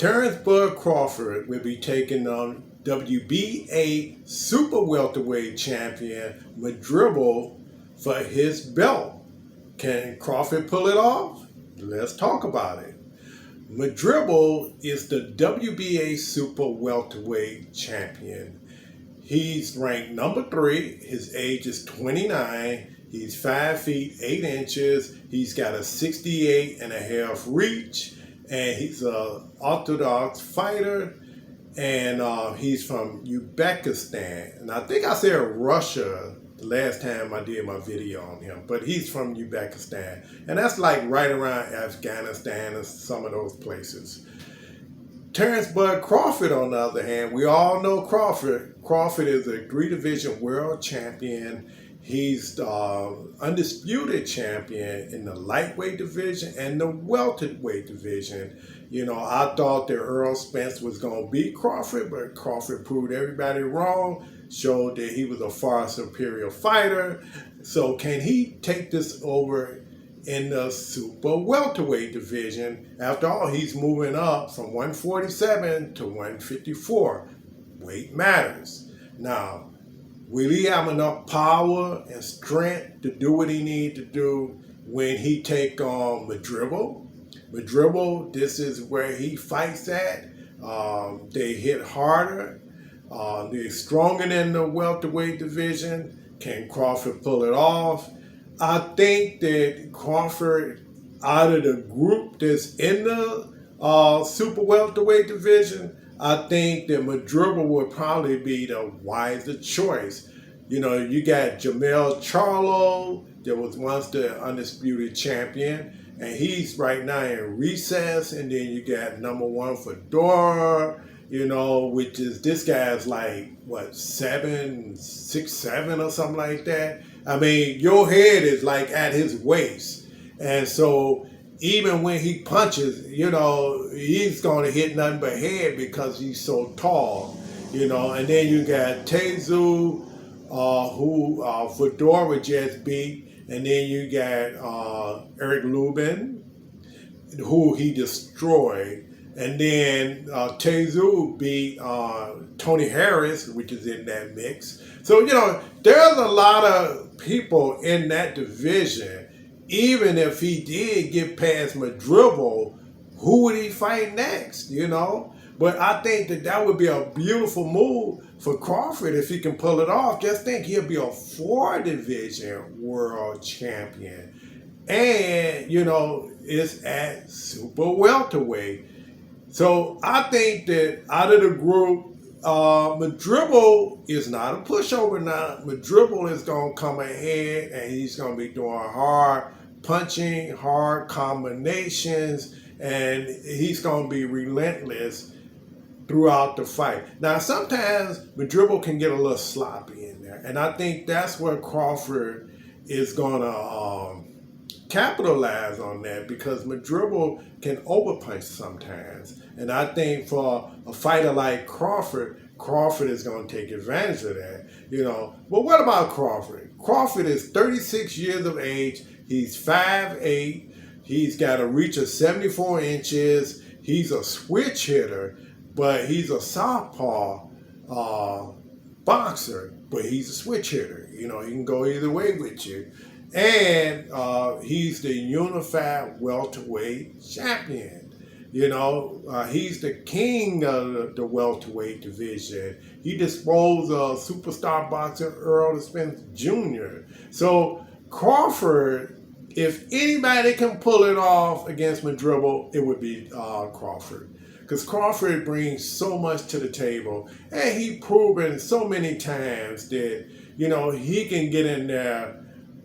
Terence Bud Crawford will be taking on WBA super welterweight champion Madrimov for his belt. Can Crawford pull it off? Let's talk about it. Madrimov is the WBA super welterweight champion. He's ranked number 3. His age is 29. He's 5 feet 8 inches. He's got a 68.5 reach. And he's an orthodox fighter. And he's from Uzbekistan. And I think I said Russia the last time I did my video on him. But he's from Uzbekistan. And that's like right around Afghanistan and some of those places. Terence Bud Crawford, on the other hand, we all know Crawford. Crawford is a 3-division world champion. He's the undisputed champion in the lightweight division and the welterweight division. You know, I thought that Errol Spence was going to beat Crawford, but Crawford proved everybody wrong, showed that he was a far superior fighter. So can he take this over in the super welterweight division? After all, he's moving up from 147 to 154. Weight matters. Now, will he have enough power and strength to do what he needs to do when he take on Madrimov? Madrimov, this is where he fights at. They hit harder. They're stronger than the welterweight division. Can Crawford pull it off? I think that Crawford, out of the group that's in the super welterweight division, I think that Madrimov would probably be the wiser choice. You know, you got Jermell Charlo, that was once the undisputed champion, and he's right now in recess. And then you got number 1 Fedor, you know, which is, this guy's like, what, 6'7" or something like that. I mean, your head is like at his waist. And so even when he punches, you know, he's going to hit nothing but head because he's so tall, you know. And then you got Tezu, who Fedor just beat. And then you got Eric Lubin, who he destroyed. And then Tezu beat Tony Harris, which is in that mix. So, you know, there's a lot of people in that division. Even if he did get past Madrimov, who would he fight next, you know? But I think that that would be a beautiful move for Crawford if he can pull it off. Just think, he'll be a 4-division world champion. And, you know, it's at super welterweight. So I think that out of the group, Madrimov is not a pushover now. Madrimov is going to come ahead and he's going to be doing hard punching, hard combinations, and he's going to be relentless throughout the fight. Now, sometimes Madrimov can get a little sloppy in there, and I think that's where Crawford is going to capitalize on that, because Madrimov can overpunch sometimes. And I think for a fighter like Crawford is going to take advantage of that, you know. But what about Crawford? Crawford is 36 years of age. He's 5'8". He's got a reach of 74 inches. He's a switch hitter, but he's a southpaw boxer, but he's a switch hitter. You know, he can go either way with you. And he's the unified welterweight champion. You know, he's the king of the welterweight division. He disposed of superstar boxer Errol Spence Jr. So Crawford, if anybody can pull it off against Madrimov, it would be Crawford. Because Crawford brings so much to the table, and he's proven so many times that, you know, he can get in there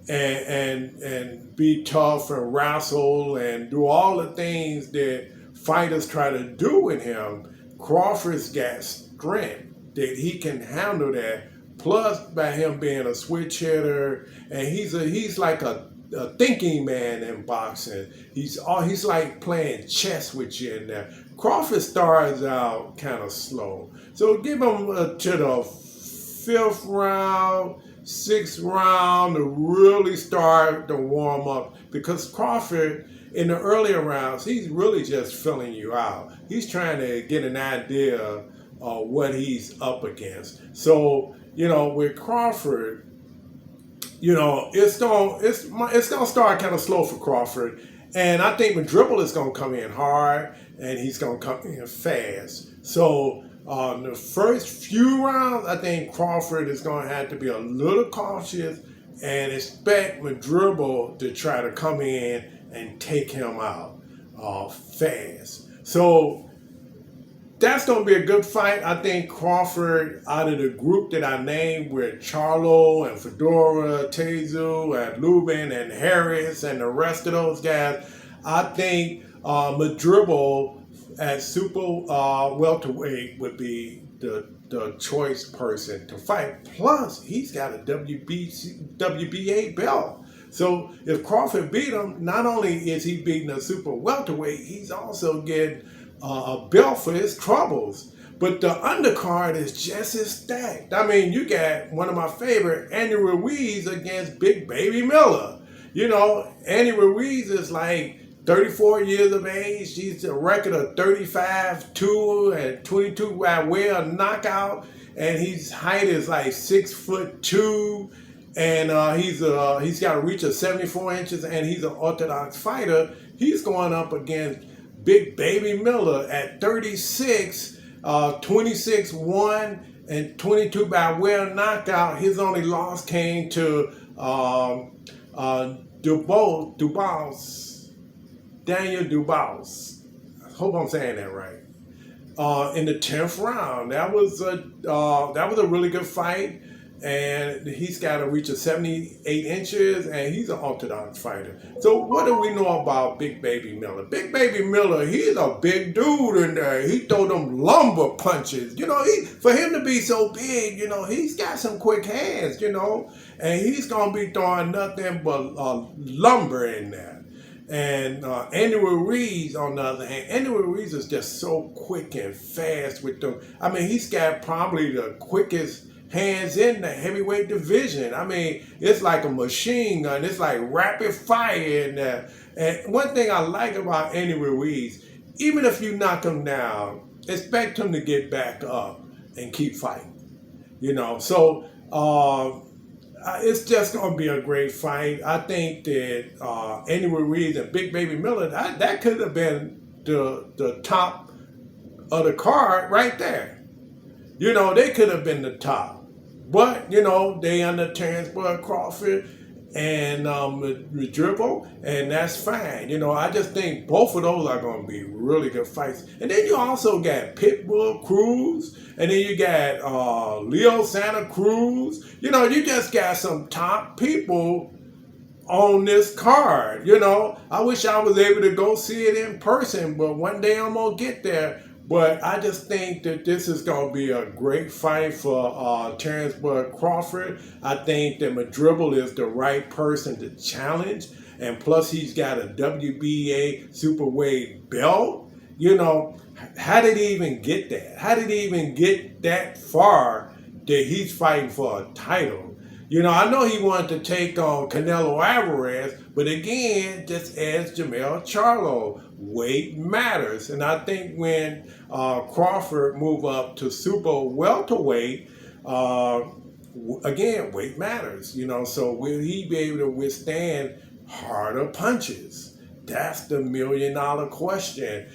and be tough and wrestle and do all the things that fighters try to do with him. Crawford's got strength that he can handle that. Plus, by him being a switch hitter, and he's like a thinking man in boxing. He's like playing chess with you in there. Crawford starts out kind of slow, so give him to the 5th round, 6th round to really start to warm up, because Crawford in the earlier rounds, he's really just filling you out. He's trying to get an idea of what he's up against. So, with Crawford, it's gonna start kind of slow for Crawford, and I think Madrimov is gonna come in hard, and he's gonna come in fast. So the first few rounds, I think Crawford is gonna have to be a little cautious and expect Madrimov to try to come in and take him out fast. So that's going to be a good fight. I think Crawford, out of the group that I named with Charlo and Fedora, Tezu and Lubin and Harris and the rest of those guys, I think Madrimov at super welterweight would be the choice person to fight. Plus, he's got a WBA belt. So if Crawford beat him, not only is he beating a super welterweight, he's also getting a belt for his troubles. But the undercard is just as stacked. I mean, you got one of my favorite, Andy Ruiz against Big Baby Miller. Andy Ruiz is like 34 years of age. He's a record of 35-2 and 22 by way of knockout. And his height is like 6'2". And he's got a reach of 74 inches, and he's an orthodox fighter. He's going up against Big Baby Miller at 36, 26-1, and 22 by way of knockout. His only loss came to Daniel Dubois. I hope I'm saying that right. In the 10th round, that was a really good fight. And he's got a reach of 78 inches, and he's an orthodox fighter. So what do we know about Big Baby Miller? Big Baby Miller, he's a big dude in there. He throw them lumber punches. For him to be so big, he's got some quick hands, and he's going to be throwing nothing but lumber in there. And Andy Ruiz, on the other hand, Andy Ruiz is just so quick and fast with them. I mean, he's got probably the quickest hands in the heavyweight division. I mean, it's like a machine gun. It's like rapid fire in there. And one thing I like about Andy Ruiz, even if you knock him down, expect him to get back up and keep fighting. So it's just going to be a great fight. I think that Andy Ruiz and Big Baby Miller, that could have been the top of the card right there. They could have been the top. But, they under Terence Crawford and Madrimov, and that's fine. I just think both of those are going to be really good fights. And then you also got Pitbull Cruz, and then you got Leo Santa Cruz. You just got some top people on this card. I wish I was able to go see it in person, but one day I'm going to get there. But I just think that this is going to be a great fight for Terence Crawford. I think that Madrimov is the right person to challenge. And plus, he's got a WBA superweight belt. How did he even get that? How did he even get that far that he's fighting for a title? I know he wanted to take on Canelo Alvarez, but again, just as Jermell Charlo, weight matters. And I think when Crawford move up to super welterweight, again, weight matters. So will he be able to withstand harder punches? That's the $1 million question.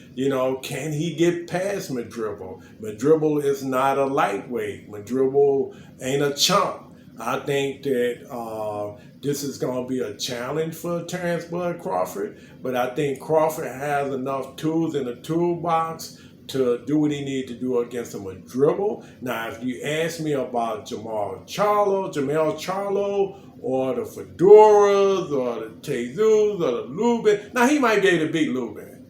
Can he get past Madrimov? Madrimov is not a lightweight. Madrimov ain't a chump. I think that this is going to be a challenge for Terence Crawford, but I think Crawford has enough tools in the toolbox to do what he needs to do against a Madrimov. Now, if you ask me about Jermell Charlo, or the Fedoras, or the Tezus, or the Lubin, now he might be able to beat Lubin,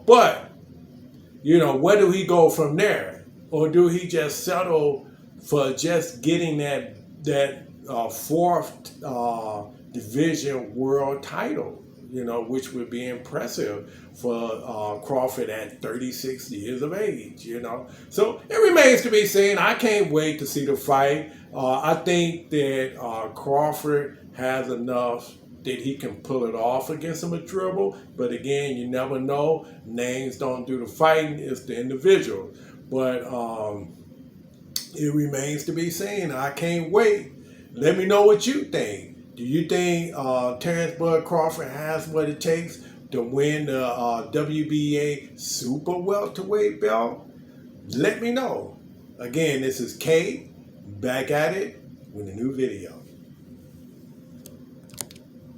but, where do he go from there? Or do he just settle for just getting that fourth division world title, which would be impressive for Crawford at 36 years of age, So it remains to be seen. I can't wait to see the fight. I think that Crawford has enough that he can pull it off against a Madrimov. But again, you never know. Names don't do the fighting, it's the individual. But it remains to be seen. I can't wait. Let me know what you think. Do you think Terence Bud Crawford has what it takes to win the WBA super welterweight belt? Let me know. Again, this is Kay, back at it with a new video.